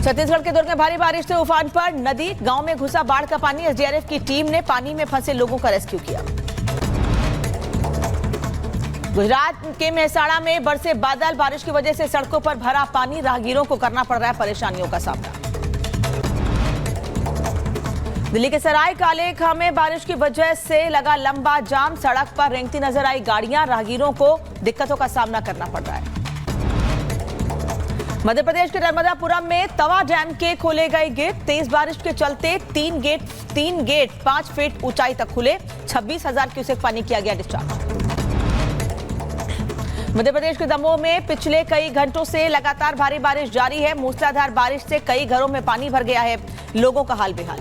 छत्तीसगढ़ के दुर्ग में भारी बारिश से उफान पर नदी, गांव में घुसा बाढ़ का पानी। एसडीआरएफ की टीम ने पानी में फंसे लोगों का रेस्क्यू किया। गुजरात के मेहसाणा में बरसे बादल, बारिश की वजह से सड़कों पर भरा पानी, राहगीरों को करना पड़ रहा है परेशानियों का सामना। दिल्ली के सराय काले खां में बारिश की वजह से लगा लंबा जाम, सड़क पर रेंगती नजर आई गाड़ियां, राहगीरों को दिक्कतों का सामना करना पड़ रहा है। मध्य प्रदेश के नर्मदापुरम में तवा डैम के खोले गए गेट, तेज बारिश के चलते तीन गेट 5 फीट ऊंचाई तक खुले, 26,000 क्यूसेक पानी किया गया डिस्चार्ज। मध्य प्रदेश के दमोह में पिछले कई घंटों से लगातार भारी बारिश जारी है। मूसलाधार बारिश से कई घरों में पानी भर गया है, लोगों का हाल बेहाल।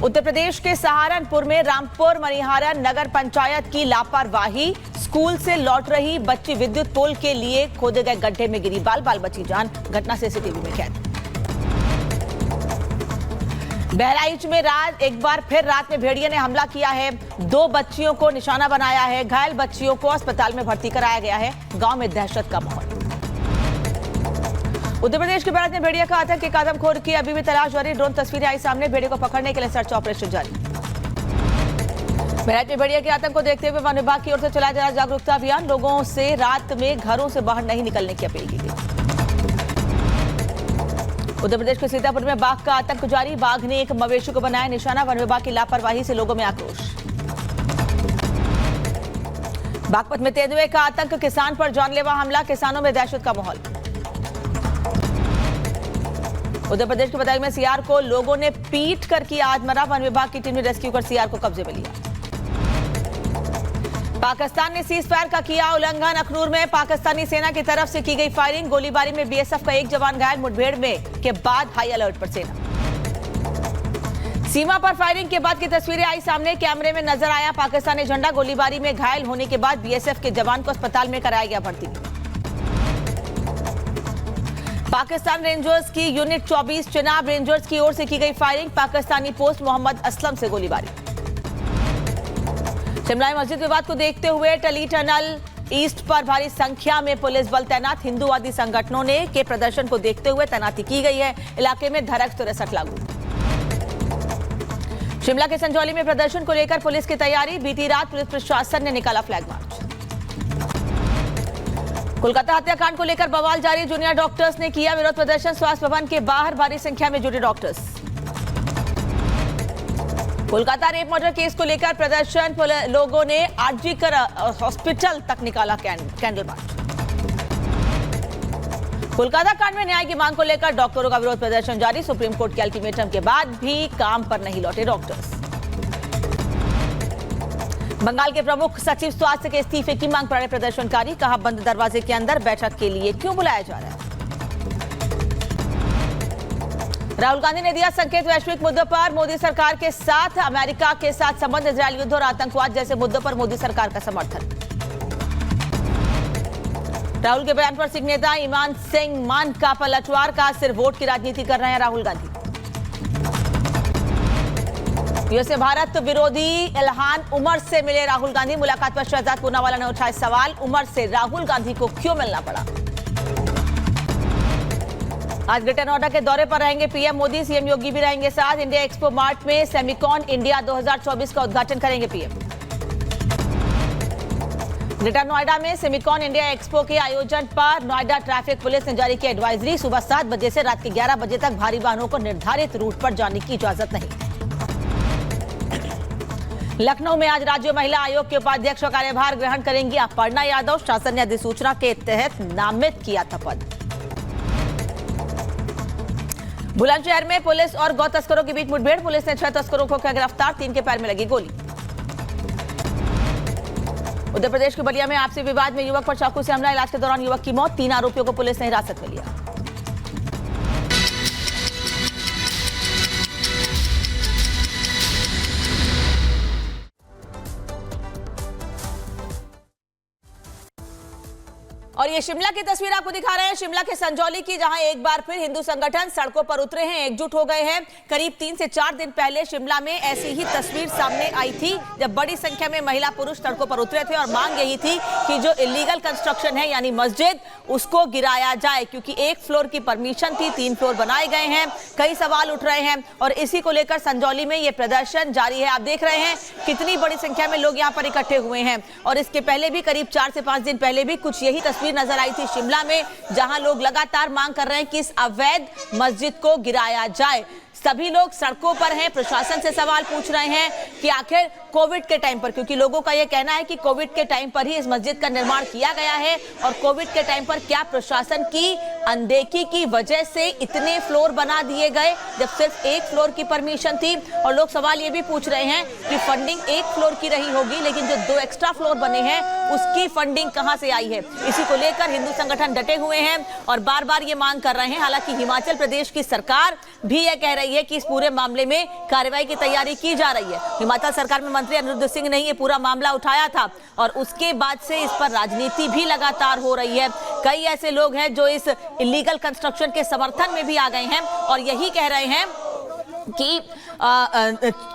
उत्तर प्रदेश के सहारनपुर में रामपुर मनिहारा नगर पंचायत की लापरवाही, स्कूल से लौट रही बच्ची विद्युत पोल के लिए खोदे गए गड्ढे में गिरी, बाल बाल बची जान, घटना सीसीटीवी में कैद। बहराइच में एक बार फिर रात में भेड़िए ने हमला किया है, 2 बच्चियों को निशाना बनाया है, घायल बच्चियों को अस्पताल में भर्ती कराया गया है, गांव में दहशत का माहौल। उत्तर प्रदेश के बैराज में भेड़िया का आतंक, एक आदमखोर की अभी भी तलाश जारी, ड्रोन तस्वीरें आई सामने, भेड़िए को पकड़ने के लिए सर्च ऑपरेशन जारी। बहराइच में भेड़िया के आतंक को देखते हुए वन विभाग की ओर से चलाया जा रहा जागरूकता अभियान, लोगों से रात में घरों से बाहर नहीं निकलने की अपील की गई। उत्तर प्रदेश के सीतापुर में बाघ का आतंक जारी, बाघ ने एक मवेशी को बनाया निशाना, वन विभाग की लापरवाही से लोगों में आक्रोश। बागपत में तेंदुए का आतंक, किसान पर जानलेवा हमला, किसानों में दहशत का माहौल। उत्तर प्रदेश के बदायूं में सीआर को लोगों ने पीट कर किया आत्महत्या, वन विभाग की टीम ने रेस्क्यू कर सीआर को कब्जे में लिया। पाकिस्तान ने सीज फायर का किया उल्लंघन, अखनूर में पाकिस्तानी सेना की तरफ से की गई फायरिंग, गोलीबारी में बीएसएफ का एक जवान घायल, मुठभेड़ में के बाद हाई अलर्ट पर सेना। सीमा पर फायरिंग के बाद की तस्वीरें आई सामने, कैमरे में नजर आया पाकिस्तानी झंडा, गोलीबारी में घायल होने के बाद बीएसएफ के जवान को अस्पताल में कराया गया भर्ती। पाकिस्तान रेंजर्स की यूनिट 24 चिनाब रेंजर्स की ओर से की गई फायरिंग, पाकिस्तानी पोस्ट मोहम्मद असलम से गोलीबारी। शिमला मस्जिद विवाद को देखते हुए टली टनल ईस्ट पर भारी संख्या में पुलिस बल तैनात, हिंदूवादी संगठनों ने के प्रदर्शन को देखते हुए तैनाती की गई है, इलाके में धारा 163 लागू। शिमला के संजौली में प्रदर्शन को लेकर पुलिस की तैयारी, बीती रात पुलिस प्रशासन ने निकाला फ्लैग मार्च। कोलकाता हत्याकांड को लेकर बवाल जारी, जूनियर डॉक्टर्स ने किया विरोध प्रदर्शन, स्वास्थ्य भवन के बाहर भारी संख्या में जुटे doctors. Kolkata rape murder case को लेकर प्रदर्शन, लोगों ने आरजी कर हॉस्पिटल तक निकाला कैंडल मार्च। कोलकाता कांड में न्याय की मांग को लेकर डॉक्टरों का विरोध प्रदर्शन जारी, सुप्रीम कोर्ट के अल्टीमेटम के बाद भी काम पर नहीं लौटे डॉक्टर्स। बंगाल के प्रमुख सचिव स्वास्थ्य के इस्तीफे की मांग पर आए प्रदर्शनकारी, कहा बंद दरवाजे के अंदर बैठक के लिए क्यों बुलाया जा रहा है। राहुल गांधी ने दिया संकेत, वैश्विक मुद्दों पर मोदी सरकार के साथ, अमेरिका के साथ संबंध, इजरायल युद्ध और आतंकवाद जैसे मुद्दों पर मोदी सरकार का समर्थन। राहुल के बयान पर सिख नेता ईमान सिंह मान का पलटवार, का सिर्फ वोट की राजनीति कर रहे हैं राहुल गांधी। यूएसए भारत विरोधी इल्हान उमर से मिले राहुल गांधी, मुलाकात पर शहजाद पूनावाला ने उठाए सवाल, उमर से राहुल गांधी को क्यों मिलना पड़ा। आज ग्रेटर नोएडा के दौरे पर रहेंगे पीएम मोदी, सीएम योगी भी रहेंगे साथ। इंडिया एक्सपो मार्ट में सेमिकॉन इंडिया 2024 का उद्घाटन करेंगे पीएम। ग्रेटर नोएडा में सेमिकॉन इंडिया एक्सपो के आयोजन पर नोएडा ट्रैफिक पुलिस ने जारी की एडवाइजरी, सुबह 7 बजे से रात के 11 बजे तक भारी वाहनों को निर्धारित रूट पर जाने की इजाजत नहीं। लखनऊ में आज राज्य महिला आयोग के उपाध्यक्ष का कार्यभार ग्रहण करेंगी अपर्णा यादव, शासन ने अधिसूचना के तहत नामित किया था पद। बुलंदशहर में पुलिस और गौ तस्करों के बीच मुठभेड़, पुलिस ने 6 तस्करों को किया गिरफ्तार, 3 के पैर में लगी गोली। उत्तर प्रदेश के बलिया में आपसी विवाद में युवक पर चाकू से हमला, इलाज के दौरान युवक की मौत, 3 आरोपियों को पुलिस ने हिरासत में लिया। और ये शिमला की तस्वीर आपको दिखा रहे हैं, शिमला के संजौली की, जहां एक बार फिर हिंदू संगठन सड़कों पर उतरे हैं, एकजुट हो गए हैं। करीब 3 से 4 दिन पहले शिमला में ऐसी ही तस्वीर सामने आई थी, जब बड़ी संख्या में महिला पुरुष सड़कों पर उतरे थे और मांग यही थी कि जो इलीगल कंस्ट्रक्शन है यानी मस्जिद, उसको गिराया जाए, क्योंकि 1 फ्लोर की परमिशन थी, 3 फ्लोर बनाए गए हैं। कई सवाल उठ रहे हैं और इसी को लेकर संजौली में ये प्रदर्शन जारी है। आप देख रहे हैं कितनी बड़ी संख्या में लोग यहाँ पर इकट्ठे हुए हैं। और इसके पहले भी करीब 4 से 5 दिन पहले भी कुछ यही तस्वीर नजर आई थी शिमला में, जहां लोग लगातार मांग कर रहे हैं कि इस अवैध मस्जिद को गिराया जाए। सभी लोग सड़कों पर हैं, प्रशासन से सवाल पूछ रहे हैं कि आखिर कोविड के टाइम पर, क्योंकि लोगों का यह कहना है कि कोविड के टाइम पर ही इस मस्जिद का निर्माण किया गया है और कोविड के टाइम पर क्या प्रशासन की अनदेखी की वजह से इतने फ्लोर बना दिए गए जब सिर्फ 1 फ्लोर की परमिशन थी। और लोग सवाल ये भी पूछ रहे हैं कि फंडिंग 1 फ्लोर की रही होगी, लेकिन जो 2 एक्स्ट्रा फ्लोर बने हैं उसकी फंडिंग कहां से आई है। इसी को लेकर हिंदू संगठन डटे हुए हैं और बार बार ये मांग कर रहे हैं। हालांकि हिमाचल प्रदेश की सरकार भी यह कह रही है कि इस पूरे मामले में कार्रवाई की तैयारी की जा रही है। हिमाचल सरकार में मंत्री अनिरुद्ध सिंह ने ये पूरा मामला उठाया था और उसके बाद से इस पर राजनीति भी लगातार हो रही है। कई ऐसे लोग हैं जो इस इलीगल कंस्ट्रक्शन के समर्थन में भी आ गए हैं और यही कह रहे हैं कि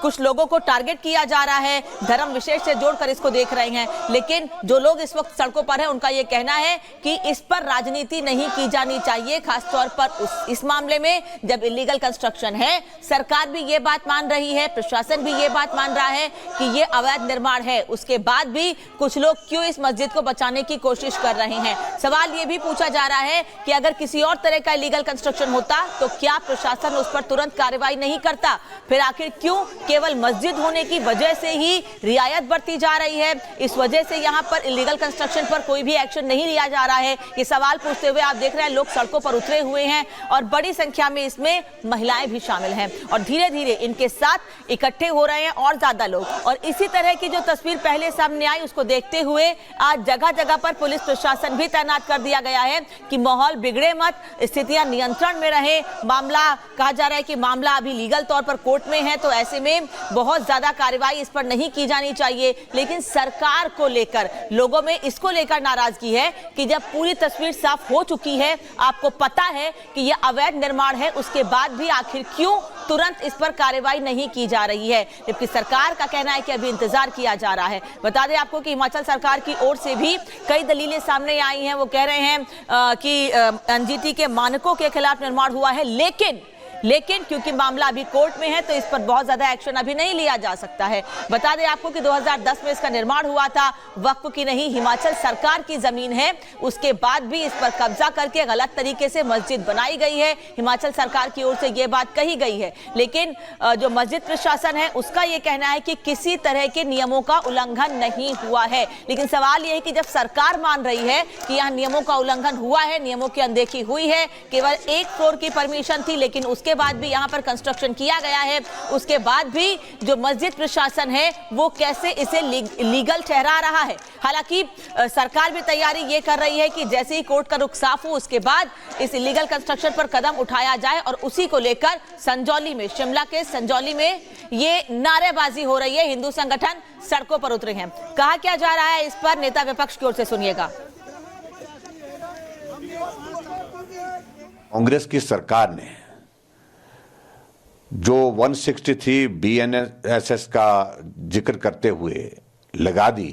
कुछ लोगों को टारगेट किया जा रहा है, धर्म विशेष से जोड़कर इसको देख रहे हैं। लेकिन जो लोग इस वक्त सड़कों पर हैं उनका यह कहना है कि इस पर राजनीति नहीं की जानी चाहिए, खासतौर पर इस मामले में जब इलीगल कंस्ट्रक्शन है। सरकार भी ये बात मान रही है, प्रशासन भी ये बात मान रहा है कि ये अवैध निर्माण है, उसके बाद भी कुछ लोग क्यों इस मस्जिद को बचाने की कोशिश कर रहे हैं। सवाल ये भी पूछा जा रहा है कि अगर किसी और तरह का इलीगल कंस्ट्रक्शन होता तो क्या प्रशासन उस पर तुरंत कार्रवाई नहीं करता। फिर आखिर क्यों केवल मस्जिद होने की वजह से ही रियायत बरती जा रही है, इस वजह से यहाँ पर इलीगल कंस्ट्रक्शन पर कोई भी एक्शन नहीं लिया जा रहा है। ये सवाल पूछते हुए आप देख रहे हैं लोग सड़कों पर उतरे हुए हैं और बड़ी संख्या में इसमें महिलाएं भी शामिल हैं और धीरे धीरे इनके साथ इकट्ठे हो रहे हैं और ज्यादा लोग। और इसी तरह की जो तस्वीर पहले सामने आई उसको देखते हुए आज जगह जगह पर पुलिस प्रशासन भी तैनात कर दिया गया है कि माहौल बिगड़े मत, स्थितियां नियंत्रण में रहे। मामला कहा जा रहा है कि मामला अभी लीगल तौर पर कोर्ट में है, तो ऐसे में बहुत ज्यादा कार्रवाई इस पर नहीं की जानी चाहिए। लेकिन सरकार को लेकर लोगों में इसको लेकर नाराजगी है कि जब पूरी तस्वीर साफ हो चुकी है, आपको पता है कि यह अवैध निर्माण है, उसके बाद भी आखिर क्यों तुरंत इस पर कार्रवाई नहीं की जा रही है। जबकि सरकार का कहना है कि अभी इंतजार किया जा रहा है। बता दें आपको कि हिमाचल सरकार की ओर से भी कई दलीलें सामने आई हैं। वो कह रहे हैं कि एनजीटी के मानकों के खिलाफ निर्माण हुआ है, लेकिन क्योंकि मामला अभी कोर्ट में है तो इस पर बहुत ज्यादा एक्शन अभी नहीं लिया जा सकता है। बता दें आपको कि 2010 में इसका निर्माण हुआ था, वक्फ की नहीं हिमाचल सरकार की जमीन है। उसके बाद भी इस पर कब्जा करके गलत तरीके से मस्जिद बनाई गई है। हिमाचल सरकार की ओर से यह बात कही गई है, लेकिन जो मस्जिद प्रशासन है उसका यह कहना है कि किसी तरह के नियमों का उल्लंघन नहीं हुआ है। लेकिन सवाल यह है कि जब सरकार मान रही है कि यहाँ नियमों का उल्लंघन हुआ है, नियमों की अनदेखी हुई है, केवल 1 फ्लोर की परमिशन थी लेकिन उसके बाद भी यहां पर कंस्ट्रक्शन किया गया है, उसके बाद भी जो मस्जिद प्रशासन है वो कैसे इसे लीगल ठहरा रहा है। हालांकि सरकार भी तैयारी ये कर रही है कि जैसे ही कोर्ट का रुख साफ हो उसके बाद इस इलीगल कंस्ट्रक्शन पर कदम उठाया जाए और उसी को लेकर संजौली में, शिमला के संजौली में ये नारेबाजी हो रही है। हिंदू संगठन सड़कों पर उतरे हैं। कहा क्या जा रहा है इस पर नेता विपक्ष की ओर से, सुनिएगा। कांग्रेस की सरकार ने जो 163 BNSS का जिक्र करते हुए लगा दी